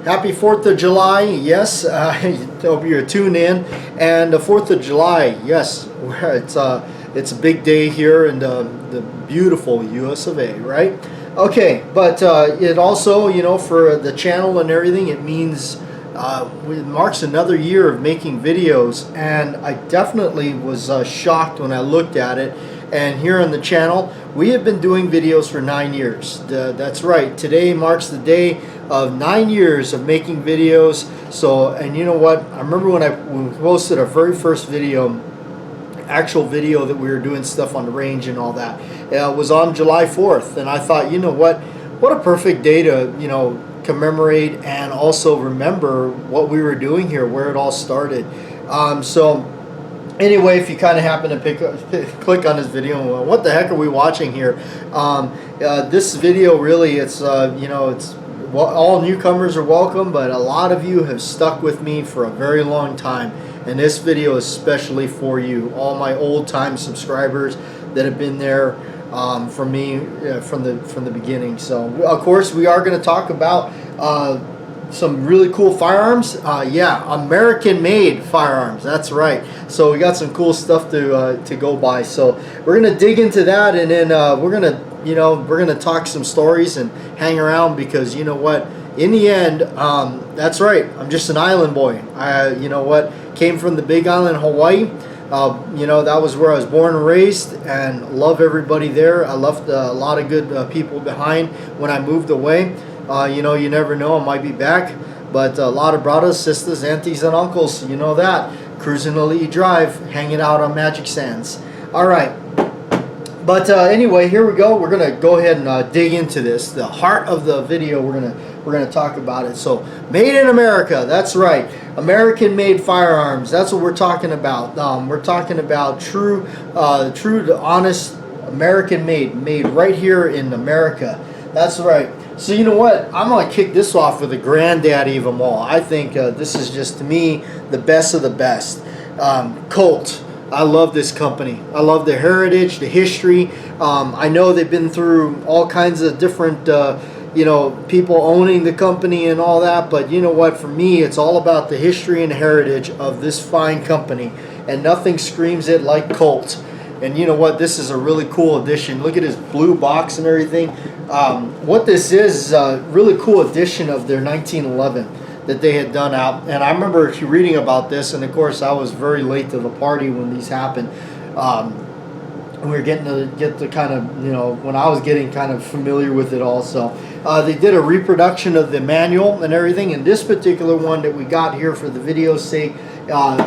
Happy 4th of July, yes, I hope you're tuned in. And the 4th of July, yes, it's a big day here in the beautiful US of A, right? Okay, but it also, you know, for the channel and everything, it means it marks another year of making videos. And I definitely was shocked when I looked at it. And here on the channel, we have been doing videos for 9 years. That's right, today marks the day of 9 years of making videos. So, and you know what, I remember when we posted our very first video, actual video that we were doing stuff on the range and all that, it was on July 4th, and I thought, you know what a perfect day to, you know, commemorate and also remember what we were doing here, where it all started. So anyway, if you kind of happen to click on this video, what the heck are we watching here? This video really, it's you know, it's all newcomers are welcome, but a lot of you have stuck with me for a very long time, and this video is especially for you, all my old-time subscribers that have been there for me from the beginning. So of course we are going to talk about some really cool firearms. Yeah, American-made firearms. That's right. So we got some cool stuff to go by. So we're gonna dig into that, and then we're gonna talk some stories and hang around, because you know what, in the end, that's right, I'm just an island boy. You know what, came from the Big Island, Hawaii. You know, that was where I was born and raised, and love everybody there. I left a lot of good people behind when I moved away. You know, you never know, I might be back. But a lot of brothers, sisters, aunties, and uncles, you know that. Cruising the Lee Drive, hanging out on Magic Sands. All right. But anyway, here we go. We're going to go ahead and dig into this. The heart of the video, we're gonna talk about it. So, made in America, that's right. American-made firearms, that's what we're talking about. We're talking about true to honest American-made right here in America. That's right. So you know what? I'm going to kick this off with the granddaddy of them all. I think this is just, to me, the best of the best. Colt. I love this company. I love the heritage, the history. I know they've been through all kinds of different, you know, people owning the company and all that. But you know what? For me, it's all about the history and heritage of this fine company. And nothing screams it like Colt. And you know what? This is a really cool addition. Look at his blue box and everything. What this is a really cool edition of their 1911 that they had done out. And I remember reading about this, and of course I was very late to the party when these happened. We were getting to get the kind of, you know, when I was getting kind of familiar with it also. They did a reproduction of the manual and everything, and this particular one that we got here for the video's sake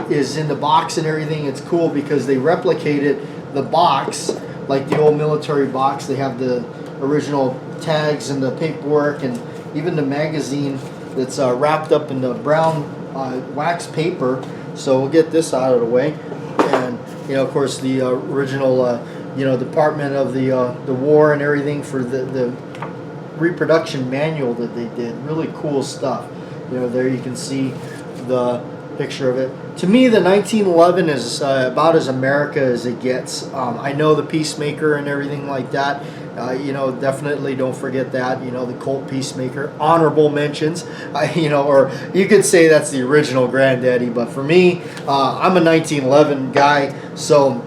is in the box and everything. It's cool because they replicated the box like the old military box. They have the original tags and the paperwork, and even the magazine that's wrapped up in the brown wax paper. So we'll get this out of the way. And you know, of course, the original you know, Department of the War and everything for the reproduction manual that they did. Really cool stuff. You know, there you can see the picture of it. To me, the 1911 is about as America as it gets. I know the Peacemaker and everything like that. You know, definitely don't forget that. You know, the Colt Peacemaker, honorable mentions. You know, or you could say that's the original granddaddy. But for me, I'm a 1911 guy. So,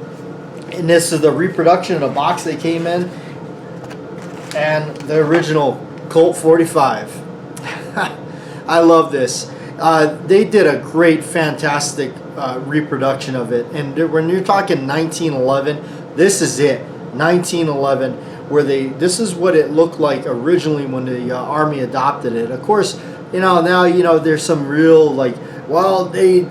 and this is the reproduction of the box they came in, and the original Colt 45. I love this. They did a great, fantastic reproduction of it. And when you're talking 1911, this is it. 1911, where this is what it looked like originally when the Army adopted it. Of course, you know, now, you know, there's some real, like, well, the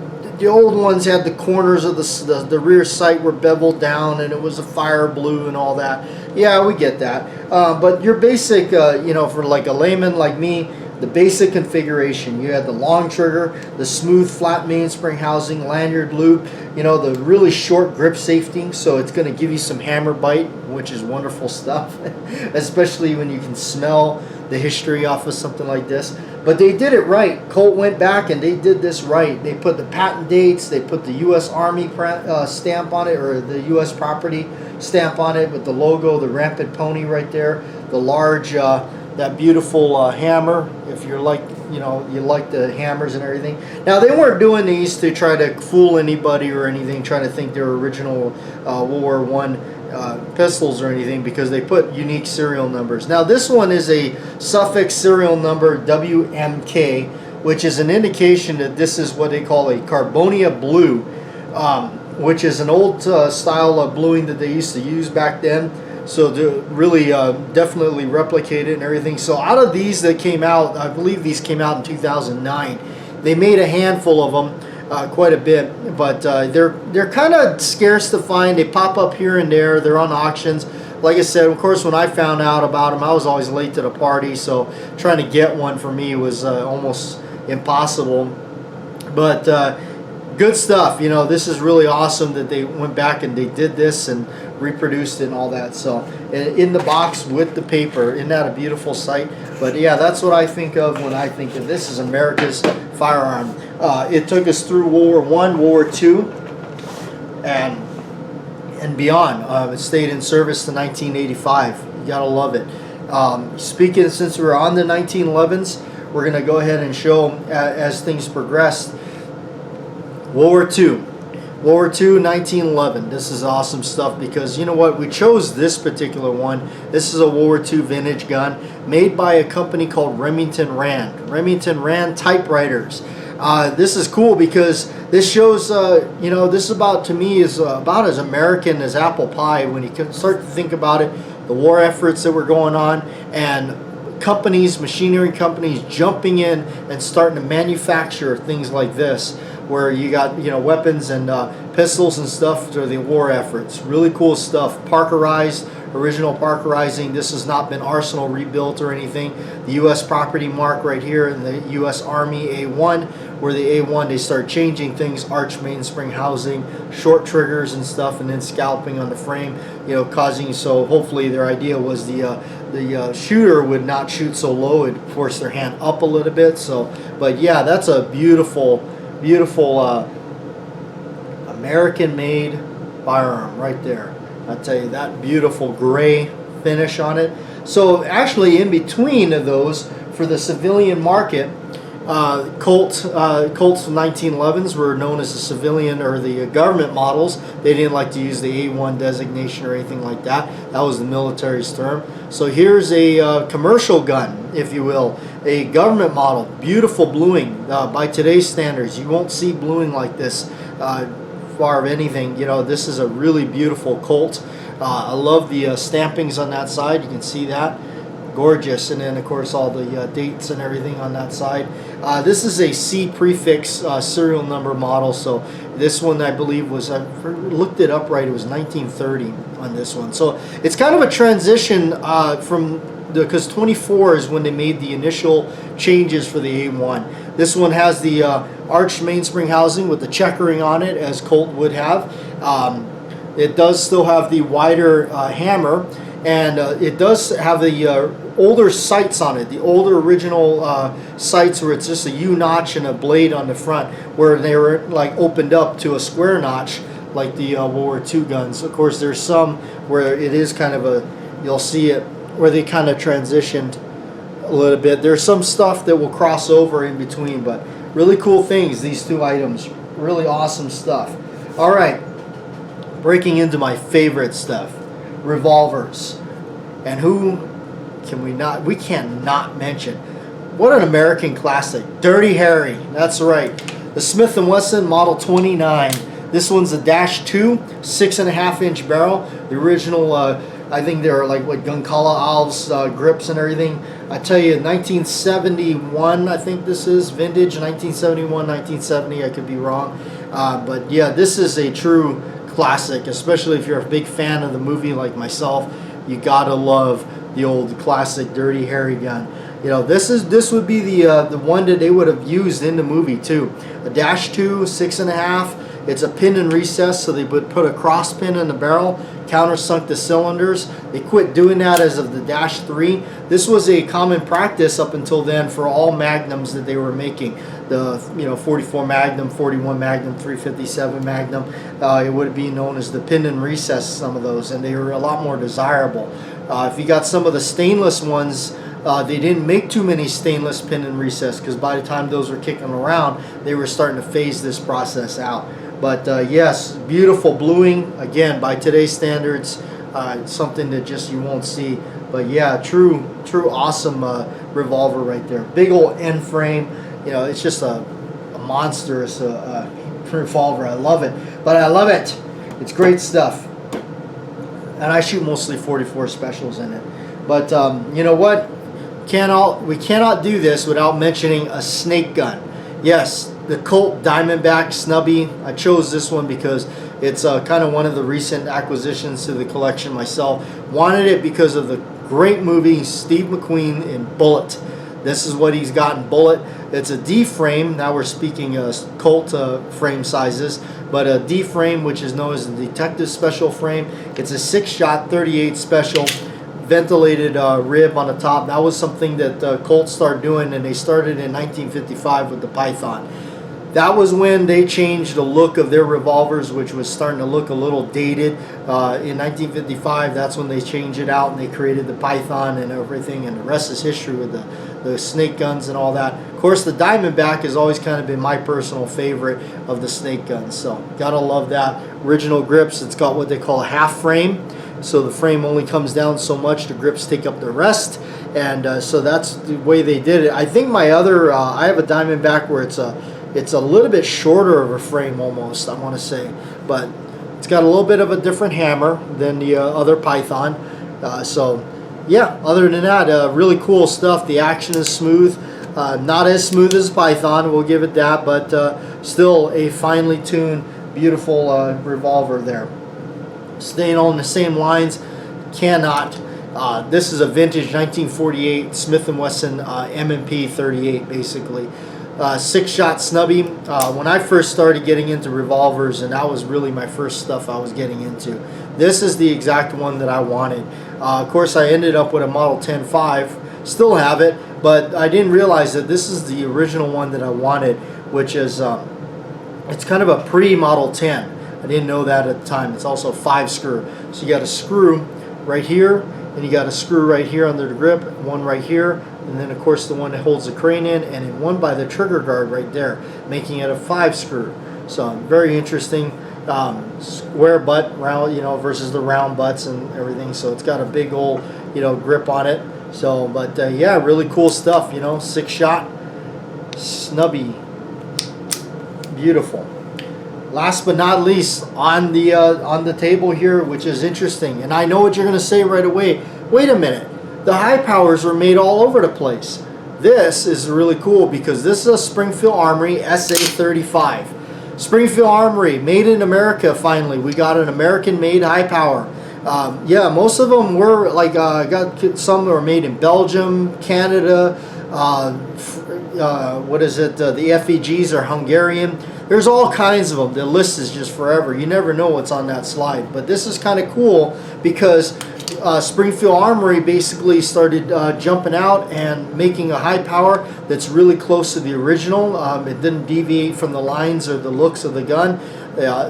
old ones had the corners of the rear sight were beveled down, and it was a fire blue and all that. Yeah, we get that. But your basic, you know, for like a layman like me, the basic configuration. You had the long trigger, the smooth flat mainspring housing, lanyard loop, you know, the really short grip safety, so it's going to give you some hammer bite, which is wonderful stuff, especially when you can smell the history off of something like this. But they did it right. Colt went back and they did this right. They put the patent dates, they put the U.S. Army stamp on it, or the U.S. property stamp on it with the logo, the rampant pony right there, the large that beautiful hammer. If you're like, you know, you like the hammers and everything. Now they weren't doing these to try to fool anybody or anything, trying to think they're original World War One pistols or anything, because they put unique serial numbers. Now this one is a suffix serial number WMK, which is an indication that this is what they call a Carbonia blue, which is an old style of bluing that they used to use back then. So to really definitely replicate it and everything. So out of these that came out, I believe these came out in 2009. They made a handful of them, quite a bit, but they're kind of scarce to find. They pop up here and there. They're on auctions. Like I said, of course, when I found out about them, I was always late to the party, so trying to get one for me was almost impossible. But good stuff. You know, this is really awesome that they went back and they did this and reproduced it and all that. So in the box with the paper, isn't that a beautiful sight? But yeah, that's what I think of when I think of this is America's firearm. It took us through World War One, World War Two, and beyond. It stayed in service to 1985. You gotta love it. Speaking, since we're on the 1911s, we're gonna go ahead and show as things progressed. World War II. World War II, 1911. This is awesome stuff because, you know what, we chose this particular one. This is a World War II vintage gun made by a company called Remington Rand. Remington Rand typewriters. This is cool because this shows, you know, this is about, to me, is about as American as apple pie when you can start to think about it, the war efforts that were going on, and companies, machinery companies jumping in and starting to manufacture things like this, where you got, you know, weapons and pistols and stuff for the war efforts. Really cool stuff. Parkerized, original parkerizing. This has not been arsenal rebuilt or anything. The U.S. property mark right here in the U.S. Army A1, where the A1 they start changing things, arch mainspring housing, short triggers and stuff, and then scalping on the frame, you know, causing, so hopefully their idea was the shooter would not shoot so low, it'd force their hand up a little bit. So, but yeah, that's a beautiful American-made firearm right there. I tell you, that beautiful gray finish on it. So actually, in between of those, for the civilian market, Colts from 1911s were known as the civilian or the government models. They didn't like to use the A1 designation or anything like that. That was the military's term. So here's a commercial gun, if you will, a government model. Beautiful bluing by today's standards. You won't see bluing like this far of anything. You know, this is a really beautiful Colt. I love the stampings on that side. You can see that. Gorgeous. And then of course all the dates and everything on that side. This is a C prefix serial number model. So this one, I believe, was, I looked it up right, it was 1930 on this one. So it's kind of a transition from because 24 is when they made the initial changes for the A1. This one has the arched mainspring housing with the checkering on it, as Colt would have. It does still have the wider hammer, and it does have the older sights on it, the older original sights where it's just a U-notch and a blade on the front, where they were like opened up to a square notch like the World War II guns. Of course, there's some where it is kind of a, you'll see it, where they kind of transitioned a little bit. There's some stuff that will cross over in between, but really cool things, these two items. Really awesome stuff. All right, breaking into my favorite stuff, revolvers. And who can we cannot mention, what an American classic, Dirty Harry. That's right, the Smith & Wesson Model 29. This one's a -2 6.5-inch barrel. The original, I think they're like what Guncala Alves grips and everything. I tell you, 1971, I think this is vintage, 1971, 1970. I could be wrong, but yeah, this is a true classic. Especially if you're a big fan of the movie like myself, you gotta love the old classic Dirty Harry gun. You know, this would be the one that they would have used in the movie too. A -2 6.5. It's a pin and recess, so they would put a cross pin in the barrel, countersunk the cylinders. They quit doing that as of the -3. This was a common practice up until then for all magnums that they were making. The 44 Magnum, 41 Magnum, 357 Magnum. It would be known as the pin and recess, some of those, and they were a lot more desirable. If you got some of the stainless ones, They didn't make too many stainless pin and recess because by the time those were kicking around, they were starting to phase this process out. But yes, beautiful bluing, again, by today's standards, something that just you won't see. But yeah, true awesome revolver right there. Big old end frame. You know, it's just a monstrous revolver. I love it. But I love it. It's great stuff. And I shoot mostly 44 specials in it. But you know what? We cannot do this without mentioning a snake gun. Yes, the Colt Diamondback Snubby. I chose this one because it's kind of one of the recent acquisitions to the collection myself. Wanted it because of the great movie Steve McQueen in Bullet. This is what he's got in Bullet. It's a D frame. Now we're speaking Colt frame sizes, but a D frame, which is known as the Detective Special frame. It's a 6-shot 38 special. Ventilated rib on the top. That was something that Colt started doing, and they started in 1955 with the Python. That was when they changed the look of their revolvers, which was starting to look a little dated. In 1955, that's when they changed it out and they created the Python and everything, and the rest is history with the snake guns and all that. Of course, the Diamondback has always kind of been my personal favorite of the snake guns, so gotta love that. Original grips. It's got what they call a half frame. So the frame only comes down so much, the grips take up the rest, and so that's the way they did it. I think my other, I have a Diamondback where it's a little bit shorter of a frame almost, I want to say, but it's got a little bit of a different hammer than the other Python. So yeah, other than that, really cool stuff. The action is smooth, not as smooth as Python, we'll give it that, but still a finely tuned, beautiful revolver there. Staying on the same lines, cannot. This is a vintage 1948 Smith & Wesson M&P 38, basically. 6-shot snubby. When I first started getting into revolvers, and that was really my first stuff I was getting into, this is the exact one that I wanted. Of course, I ended up with a Model 10.5. Still have it, but I didn't realize that this is the original one that I wanted, which is it's kind of a pre-Model 10. I didn't know that at the time. It's also 5-screw. So you got a screw right here, and you got a screw right here under the grip, one right here, and then of course the one that holds the crane in, and then one by the trigger guard right there, making it a 5-screw. So very interesting. Square butt, round, you know, versus the round butts and everything. So it's got a big old, you know, grip on it. So, but yeah, really cool stuff. You know, 6-shot snubby, beautiful. Last but not least, on the table here, which is interesting, and I know what you're going to say right away. Wait a minute, the high powers were made all over the place. This is really cool because this is a Springfield Armory SA-35. Springfield Armory, made in America. Finally, we got an American-made high power. Yeah, most of them were like got some that were made in Belgium, Canada. What is it? The FEGs are Hungarian. There's all kinds of them. The list is just forever. You never know what's on that slide. But this is kind of cool because Springfield Armory basically started jumping out and making a high power that's really close to the original. It didn't deviate from the lines or the looks of the gun.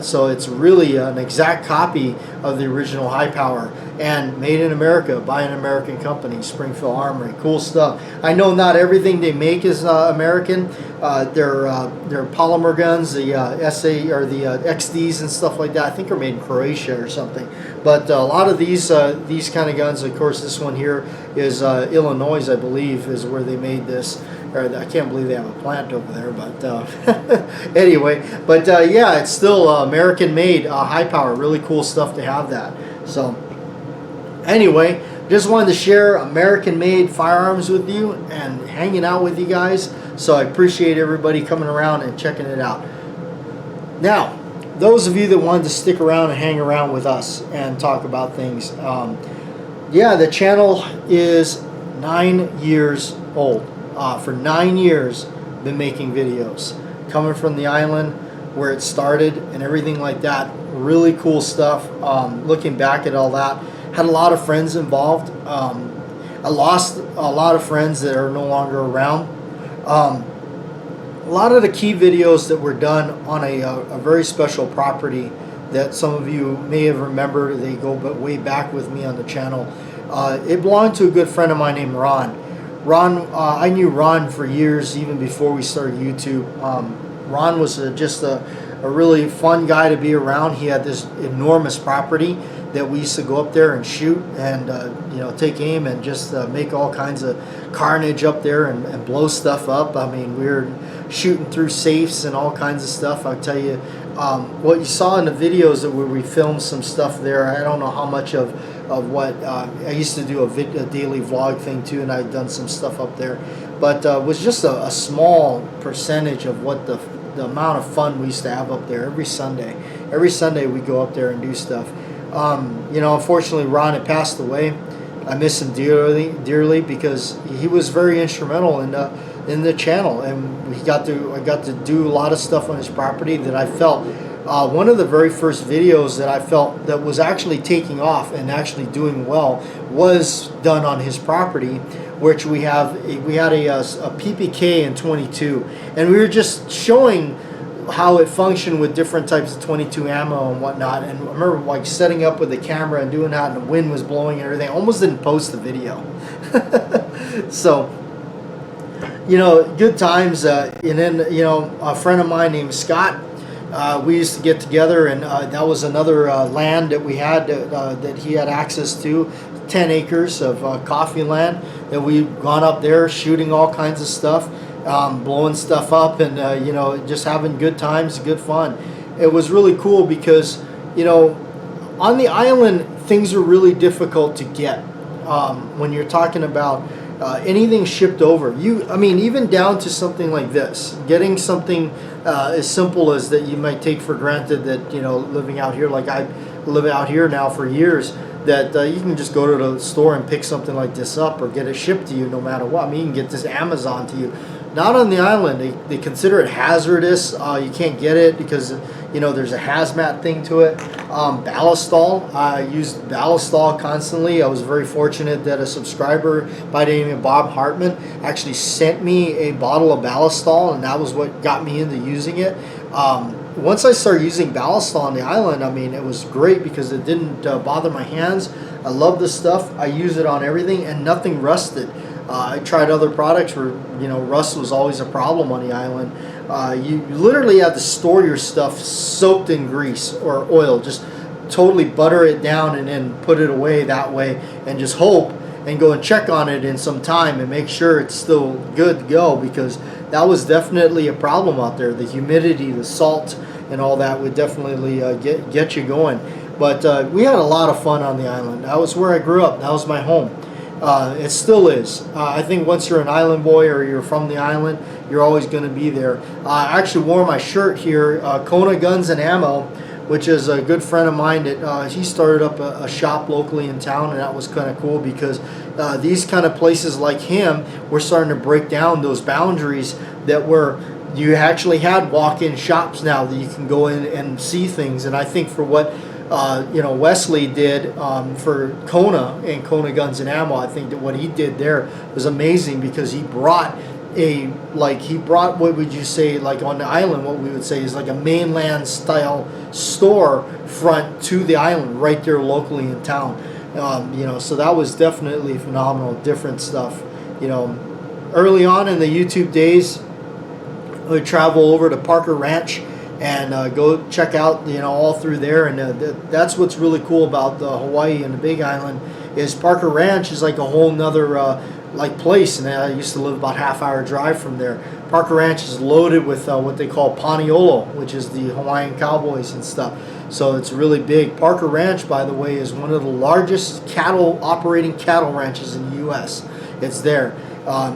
So it's really an exact copy of the original high power, and made in America by an American company, Springfield Armory. Cool stuff. I know not everything they make is American. Their polymer guns, the SA or the XDs and stuff like that, I think are made in Croatia or something. But a lot of these kind of guns, of course, this one here is Illinois, I believe, is where they made this. I can't believe they have a plant over there, but anyway. But yeah, it's still American-made high power. Really cool stuff to have that. So anyway, just wanted to share American-made firearms with you and hanging out with you guys. So I appreciate everybody coming around and checking it out. Now, those of you that wanted to stick around and hang around with us and talk about things, yeah, the channel is 9 years old. For 9 years, been making videos, coming from the island where it started and everything like that. Really cool stuff. Looking back at all that, had a lot of friends involved. I lost a lot of friends that are no longer around. A lot of the key videos that were done on a very special property that some of you may have remembered. They go way back with me on the channel. It belonged to a good friend of mine named Ron. Ron, I knew Ron for years, even before we started YouTube. Ron was just a really fun guy to be around. He had this enormous property that we used to go up there and shoot and take aim and just make all kinds of carnage up there and blow stuff up. I mean, we were shooting through safes and all kinds of stuff. I'll tell you, what you saw in the videos that where we filmed some stuff there, I don't know how much of what I used to do a daily vlog thing too, and I'd done some stuff up there, but was just a small percentage of what the amount of fun we used to have up there every Sunday. Every Sunday we go up there and do stuff. Unfortunately, Ron had passed away. I miss him dearly because he was very instrumental in the channel, and I got to do a lot of stuff on his property that I felt. One of the very first videos that I felt that was actually taking off and actually doing well was done on his property, which we had a PPK in 22, and we were just showing how it functioned with different types of 22 ammo and whatnot. And I remember like setting up with the camera and doing that, and the wind was blowing and everything. I almost didn't post the video. So, good times. And then, a friend of mine named Scott, we used to get together, and that was another land that we had that he had access to, 10 acres of coffee land that we'd gone up there shooting all kinds of stuff, blowing stuff up, and just having good times, good fun. It was really cool because on the island things are really difficult to get when you're talking about anything shipped over. Even down to something like this, getting something as simple as that you might take for granted that living out here, like I live out here now for years, that you can just go to the store and pick something like this up or get it shipped to you no matter what. You can get this Amazon to you. Not on the island. They consider it hazardous. You can't get it because there's a hazmat thing to it. Ballistol. I used Ballistol constantly. I was very fortunate that a subscriber by the name of Bob Hartman actually sent me a bottle of Ballistol, and that was what got me into using it. Once I started using Ballistol on the island, it was great because it didn't bother my hands. I love this stuff. I use it on everything, and nothing rusted. I tried other products where rust was always a problem on the island. You literally have to store your stuff soaked in grease or oil. Just totally butter it down and then put it away that way, and just hope and go and check on it in some time and make sure it's still good to go, because that was definitely a problem out there. The humidity, the salt, and all that would definitely get you going. But we had a lot of fun on the island. That was where I grew up. That was my home. It still is. I think once you're an island boy or you're from the island, you're always going to be there. I actually wore my shirt here, Kona Guns and Ammo, which is a good friend of mine that he started up a shop locally in town, and that was kind of cool because these kind of places like him were starting to break down those boundaries that were, you actually had walk-in shops now that you can go in and see things. And I think for what Wesley did for Kona and Kona Guns and Ammo, I think that what he did there was amazing, because he brought what would you say, like on the island, what we would say is like a mainland style store front to the island right there locally in town. So that was definitely phenomenal, different stuff. Early on in the YouTube days, I would travel over to Parker Ranch and go check out all through there, and that's what's really cool about Hawaii and the Big Island is Parker Ranch is like a whole nother place, and I used to live about half-hour drive from there. Parker Ranch is loaded with what they call Paniolo, which is the Hawaiian cowboys and stuff. So it's really big. Parker Ranch, by the way, is one of the largest operating cattle ranches in the U.S. It's there.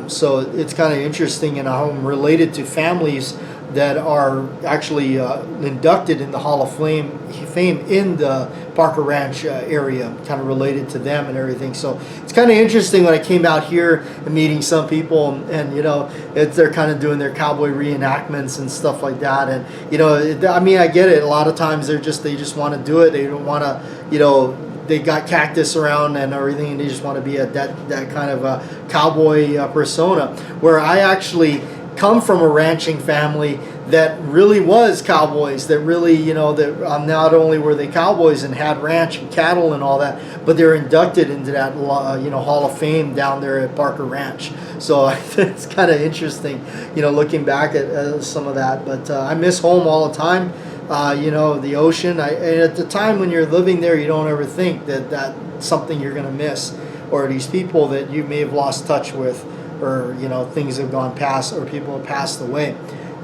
So it's kind of interesting, and I'm related to families that are actually inducted in the Hall of Fame in the Parker Ranch area, kind of related to them and everything. So it's kind of interesting when I came out here and meeting some people, and they're kind of doing their cowboy reenactments and stuff like that. And I get it. A lot of times they just want to do it. They don't want to, they got cactus around and everything, and they just want to be that kind of a cowboy persona. Where I actually come from a ranching family that really was cowboys, that really, you know, that not only were they cowboys and had ranch and cattle and all that, but they were inducted into that, you know, Hall of Fame down there at Barker Ranch. So it's kind of interesting, you know, looking back at some of that. But I miss home all the time. You know, the ocean. And at the time when you're living there, you don't ever think that that's something you're going to miss, or these people that you may have lost touch with, or, you know, things have gone past, or people have passed away,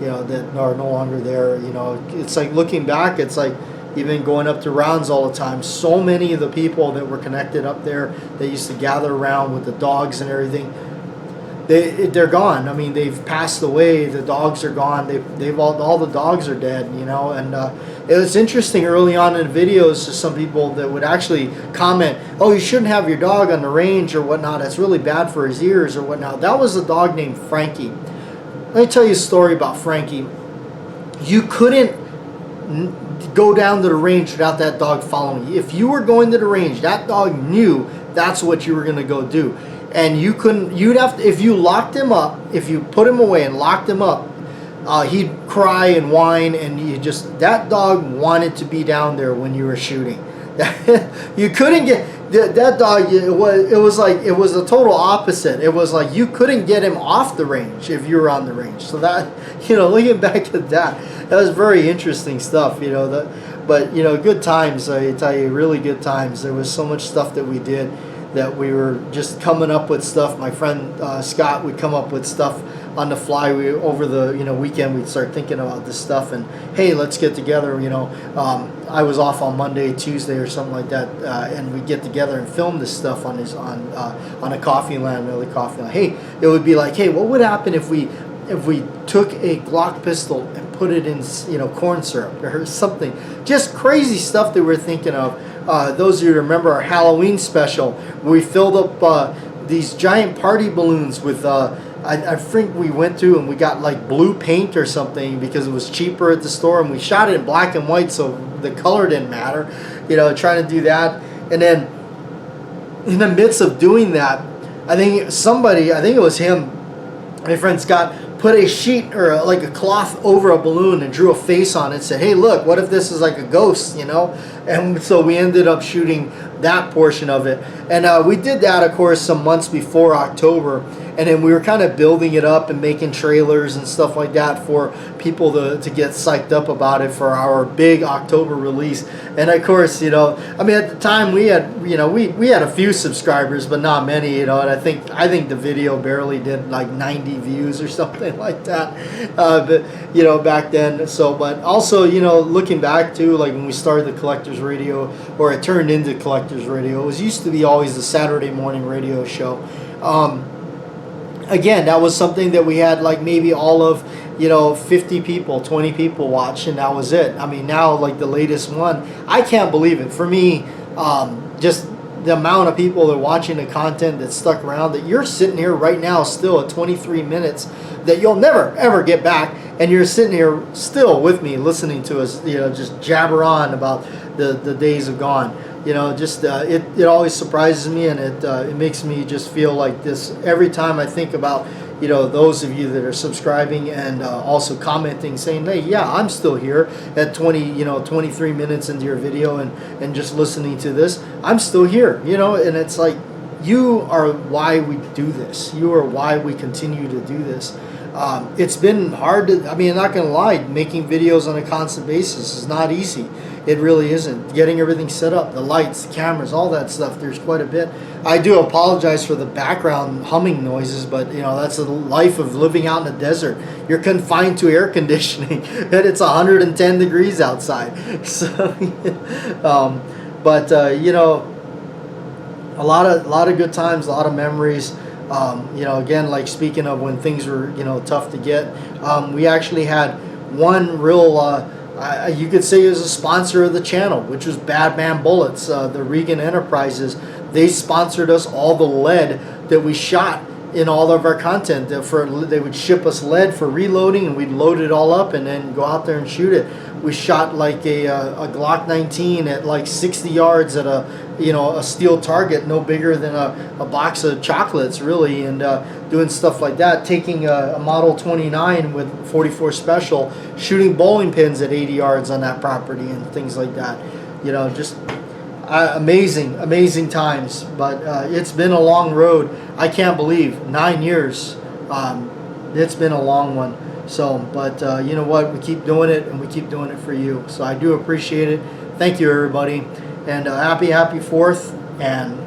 you know, that are no longer there. You know, it's like looking back, it's like even going up to rounds all the time. So many of the people that were connected up there, they used to gather around with the dogs and everything, they're gone. I mean, they've passed away. The dogs are gone. They've all the dogs are dead, you know. And it was interesting early on in videos to some people that would actually comment, "Oh, you shouldn't have your dog on the range or whatnot. It's really bad for his ears or whatnot." That was a dog named Frankie. Let me tell you a story about Frankie. You couldn't go down to the range without that dog following you. If you were going to the range, that dog knew that's what you were going to go do. And you couldn't, you'd have to, if you locked him up, if you put him away and locked him up, he'd cry and whine, and you just, that dog wanted to be down there when you were shooting. You couldn't get, that dog, it was like, it was the total opposite. It was like you couldn't get him off the range if you were on the range. So that, you know, looking back at that was very interesting stuff, you know. But, you know, good times, I tell you, really good times. There was so much stuff that we did, that we were just coming up with stuff. My friend Scott would come up with stuff on the fly. Over the, you know, weekend, we'd start thinking about this stuff, and hey, let's get together. You know, I was off on Monday, Tuesday, or something like that, and we'd get together and film this stuff on a coffee land, early coffee land. Hey, it would be like, hey, what would happen if we took a Glock pistol and put it in, you know, corn syrup or something? Just crazy stuff that we're thinking of. Those of you who remember our Halloween special, we filled up these giant party balloons with, I think we went to and we got like blue paint or something because it was cheaper at the store, and we shot it in black and white so the color didn't matter, you know, trying to do that. And then in the midst of doing that, I think it was him, my friend Scott, put a sheet or like a cloth over a balloon and drew a face on it and said, hey, look, what if this is like a ghost, you know? And so we ended up shooting that portion of it. And we did that, of course, some months before October. And then we were kind of building it up and making trailers and stuff like that for people to get psyched up about it for our big October release. And of course, you know, I mean, at the time we had, you know, we had a few subscribers, but not many, you know. And I think the video barely did like 90 views or something like that. But you know, back then. So, but also, you know, looking back to like when we started the Collectors Radio, or it turned into Collectors Radio. It was used to be always the Saturday morning radio show. Again, that was something that we had like maybe all of, you know, 50 people, 20 people watch, and that was it. I mean, now like the latest one, I can't believe it. For me, just the amount of people that are watching the content that stuck around, that you're sitting here right now still at 23 minutes that you'll never ever get back, and you're sitting here still with me listening to us, you know, just jabber on about the days of gone. You know, just it always surprises me, and it makes me just feel like this every time I think about, you know, those of you that are subscribing and also commenting, saying, hey, yeah, I'm still here at 23 minutes into your video and just listening to this. I'm still here, you know, and it's like, you are why we do this. You are why we continue to do this. It's been hard to, I mean, I'm not going to lie, making videos on a constant basis is not easy. It really isn't. Getting everything set up, the lights, the cameras, all that stuff, there's quite a bit. I do apologize for the background humming noises, but you know, that's the life of living out in the desert. You're confined to air conditioning, and it's 110 degrees outside. So, you know, a lot of good times, a lot of memories. You know, again, like speaking of when things were, you know, tough to get, we actually had one real, you could say, as a sponsor of the channel, which was Bad Man Bullets, the Regan Enterprises. They sponsored us all the lead that we shot in all of our content. They would ship us lead for reloading, and we'd load it all up and then go out there and shoot it. We shot like a Glock 19 at like 60 yards at a a steel target no bigger than a box of chocolates, really, and doing stuff like that, taking a Model 29 with 44 Special, shooting bowling pins at 80 yards on that property and things like that. Just amazing times. But it's been a long road. I can't believe 9 years. It's been a long one. So, but you know what? We keep doing it, and we keep doing it for you. So I do appreciate it. Thank you, everybody. And happy 4th, and